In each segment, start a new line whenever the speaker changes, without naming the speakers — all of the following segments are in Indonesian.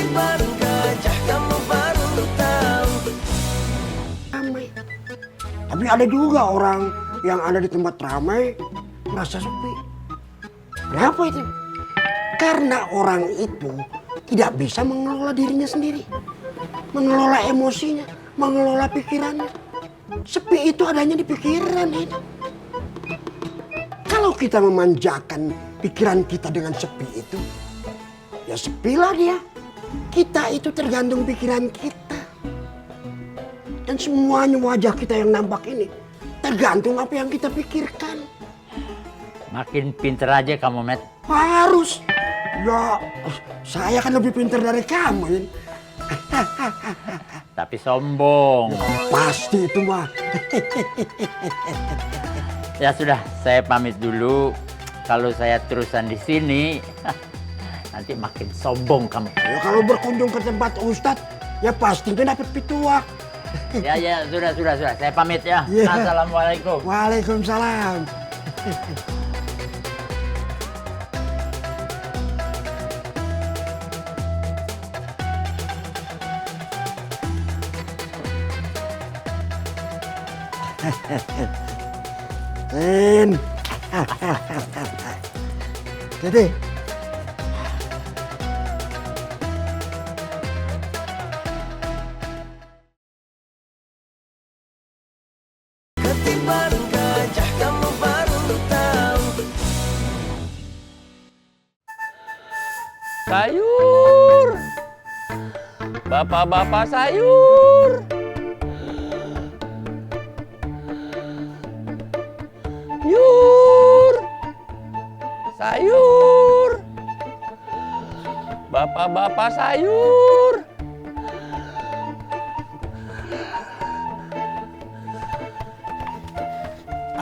Ketiban gajah kamu baru tahu.
Ramai. Tapi ada juga orang yang ada di tempat ramai merasa sepi. Kenapa itu? Karena orang itu tidak bisa mengelola dirinya sendiri, mengelola emosinya, mengelola pikirannya. Sepi itu adanya di pikiran ini. Kalau kita memanjakan pikiran kita dengan sepi itu, ya sepilah dia. Kita itu tergantung pikiran kita. Dan semuanya wajah kita yang nampak ini tergantung apa yang kita pikirkan.
Makin pinter aja kamu, Met.
Harus. Ya, saya kan lebih pintar dari kamu, In.
Tapi sombong.
Pasti itu mah.
Ya sudah, saya pamit dulu. Kalau saya terusan di sini, nanti makin sombong kamu.
Ya, kalau berkunjung ke tempat Ustadz, ya pastinya dapat pituah.
Ya, sudah. Saya pamit ya.
Ya.
Assalamualaikum.
Waalaikumsalam. In. Dede.
Ketiban gajah kamu baru tahu.
Sayur. Bapak-bapak sayur. Yur. Sayur. Bapak-bapak sayur.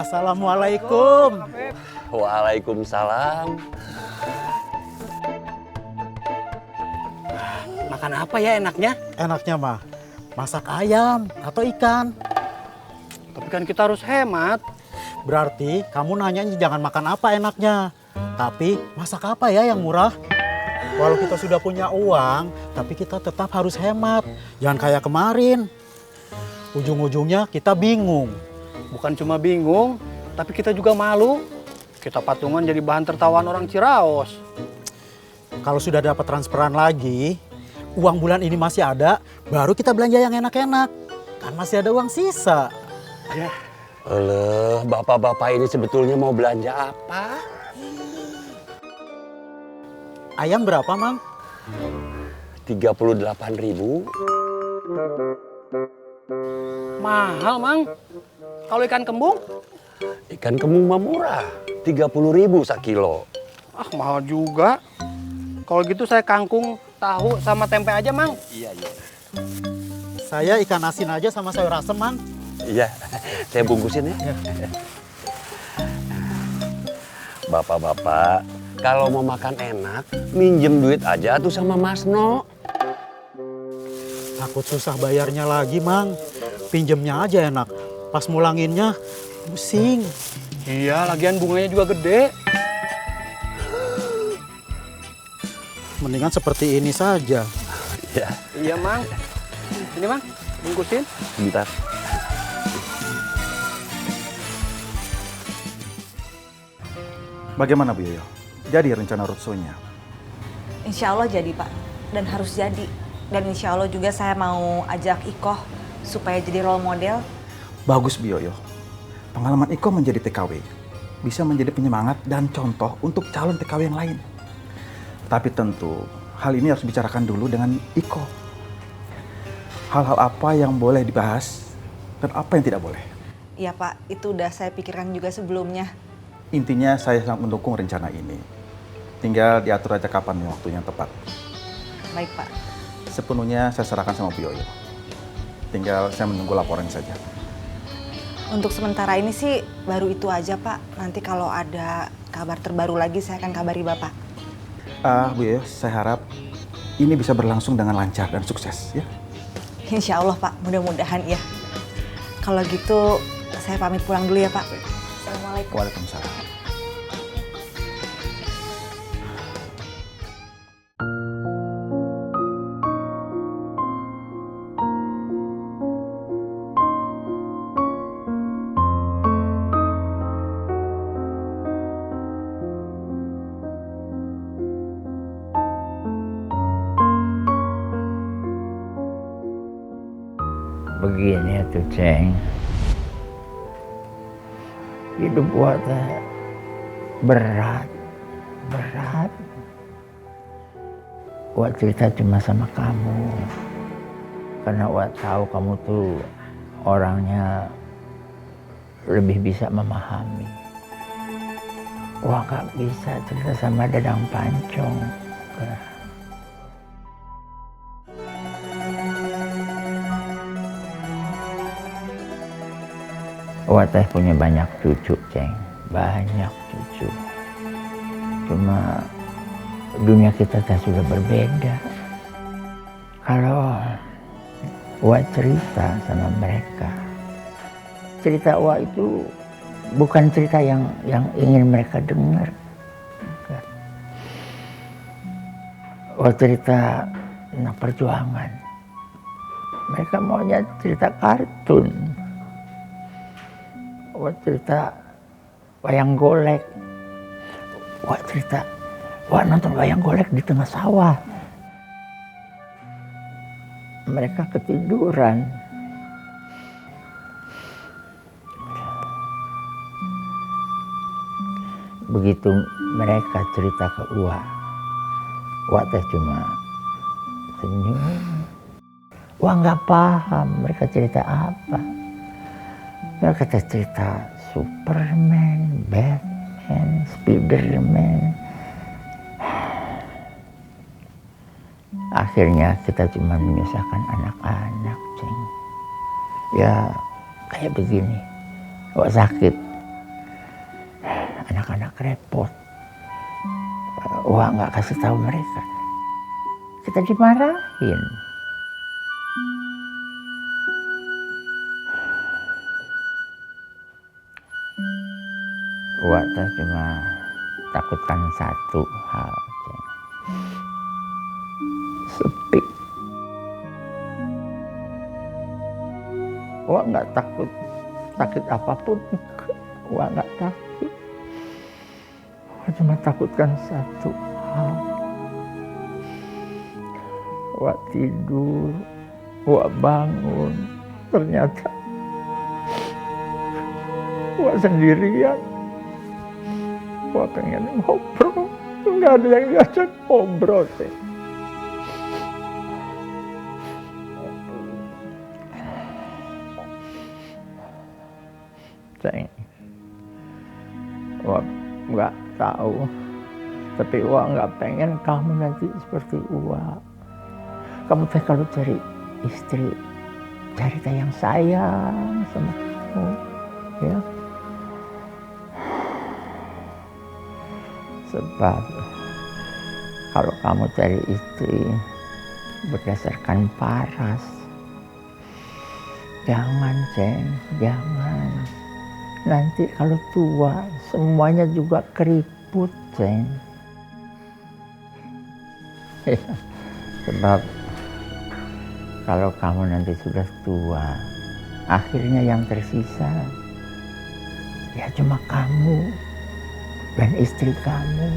Assalamualaikum.
Waalaikumsalam.
Makan apa ya enaknya? Enaknya mah masak ayam atau ikan.
Tapi kan kita harus hemat.
Berarti kamu nanyanya jangan makan apa enaknya, tapi masak apa ya yang murah? Walau kita sudah punya uang, tapi kita tetap harus hemat. Jangan kayak kemarin. Ujung-ujungnya kita bingung.
Bukan cuma bingung, tapi kita juga malu. Kita patungan jadi bahan tertawaan orang Ciraos.
Kalau sudah dapat transferan lagi, uang bulan ini masih ada, baru kita belanja yang enak-enak. Kan masih ada uang sisa.
Ya,
Alah, bapak-bapak ini sebetulnya mau belanja apa?
Ayam berapa, Mang?
38.000.
mahal, Mang. Kalau ikan kembung,
Ikan kembung mah murah, 30.000 sekilo.
mahal juga. Kalau gitu saya kangkung, tahu, sama tempe aja, Mang.
Iya.
Saya ikan asin aja sama sayur asem, Mang.
Iya, saya bungkusin ya. Bapak-bapak, kalau mau makan enak, minjem duit aja tuh sama Mas No.
Takut susah bayarnya lagi, Mang. Pinjemnya aja enak. Pas mulanginnya, pusing.
Iya, lagian bunganya juga gede.
Mendingan seperti ini saja.
Ya,
Iya, Mang. Ini, Mang, bungkusin.
bentar.
Bagaimana Bu Yoyo? Jadi rencana roadshow-nya?
Insya Allah jadi Pak, dan harus jadi. Dan insya Allah juga saya mau ajak Ikoh supaya jadi role model.
Bagus Bu Yoyo. Pengalaman Iko menjadi TKW bisa menjadi penyemangat dan contoh untuk calon TKW yang lain. Tapi tentu hal ini harus dibicarakan dulu dengan Iko. Hal-hal apa yang boleh dibahas dan apa yang tidak boleh.
Iya Pak, itu udah saya pikirkan juga sebelumnya.
Intinya saya sangat mendukung rencana ini. Tinggal diatur aja kapan waktu yang tepat.
Baik Pak.
Sepenuhnya saya serahkan sama Bu Yoyo. Tinggal saya menunggu laporan saja.
Untuk sementara ini sih baru itu aja Pak. Nanti kalau ada kabar terbaru lagi saya akan kabari Bapak.
Bu Yoyo, saya harap ini bisa berlangsung dengan lancar dan sukses ya.
Insya Allah Pak, mudah-mudahan ya. Kalau gitu saya pamit pulang dulu ya Pak. Assalamualaikum.
Waalaikumsalam.
Begini tuh Ceng, hidup gua teh berat. Gua cerita cuma sama kamu, karena gua tahu kamu tuh orangnya lebih bisa memahami. Gua gak bisa cerita sama Dadang Pancong. Gua teh punya banyak cucu, Ceng. Banyak cucu. Cuma dunia kita teh sudah berbeda. Kalau gua cerita sama mereka, cerita gua itu bukan cerita yang ingin mereka dengar. Bukan. Gua cerita tentang perjuangan. Mereka maunya cerita kartun. Gua cerita wayang golek. Gua nonton wayang golek di tengah sawah. Mereka ketiduran. Begitu mereka cerita ke Wak teh cuma senyum. Wak nggak paham mereka cerita apa. Mereka teh cerita Superman, Batman, Spiderman. Akhirnya kita cuma menyusahkan anak-anak, Ceng. Ya kayak begini, Wak sakit, anak-anak repot. Wak nggak kasih tahu mereka, kita dimarahin. Wak teh cuma takutkan satu hal, Ceng. Sepi. Wak nggak takut sakit apapun, Wak nggak takut. Wak cuma takutkan satu hal. Wak tidur, Wak bangun, ternyata Wak sendirian. Wak pengen ngobrol, nggak ada yang diajak ngobrol, Ceng. Ceng, Wak nggak tahu, tapi Wak nggak pengen kamu nanti seperti Wak. Kamu teh kalau cari istri, cari teh yang sayang sama kamu, ya. Sebab kalau kamu cari istri berdasarkan paras, jangan, Ceng, jangan. Nanti kalau tua semuanya juga keriput, Ceng. Sebab kalau kamu nanti sudah tua, akhirnya yang tersisa ya cuma kamu dan istri kamu.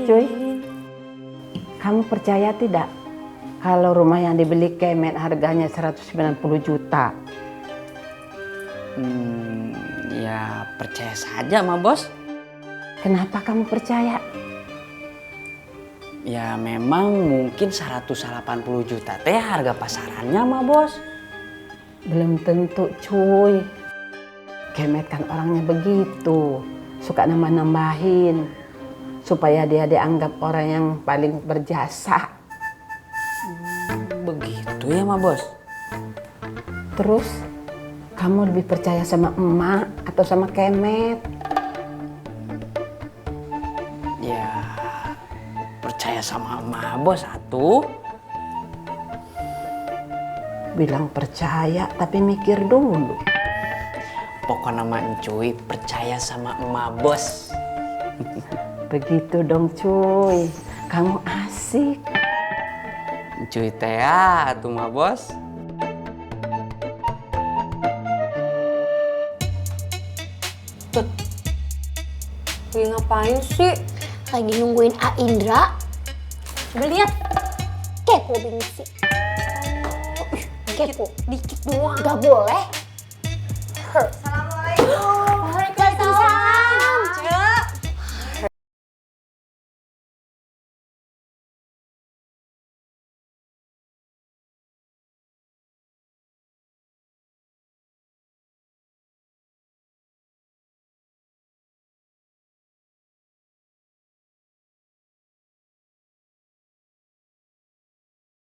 Cuy, kamu percaya tidak kalau rumah yang dibeli Kemet harganya 190 juta?
Ya percaya saja, Ma Bos.
Kenapa kamu percaya?
Ya memang mungkin 180 juta teh harga pasarannya, Ma Bos.
Belum tentu, cuy. Kemet kan orangnya begitu, suka nambah-nambahin supaya dia dianggap orang yang paling berjasa.
Begitu ya, Ma Bos.
Terus kamu lebih percaya sama emak atau sama Kemet?
sama emak bos atuh.
Bilang percaya tapi mikir dulu.
Pokoknya mah Encuy percaya sama emak bos.
Begitu dong cuy, kamu asik.
Encuy teh atuh emak bos.
Lagi ngapain sih? Lagi nungguin A Indra. Coba lihat. Kepo bingsi. Kepo. Dikit doang. Gak boleh.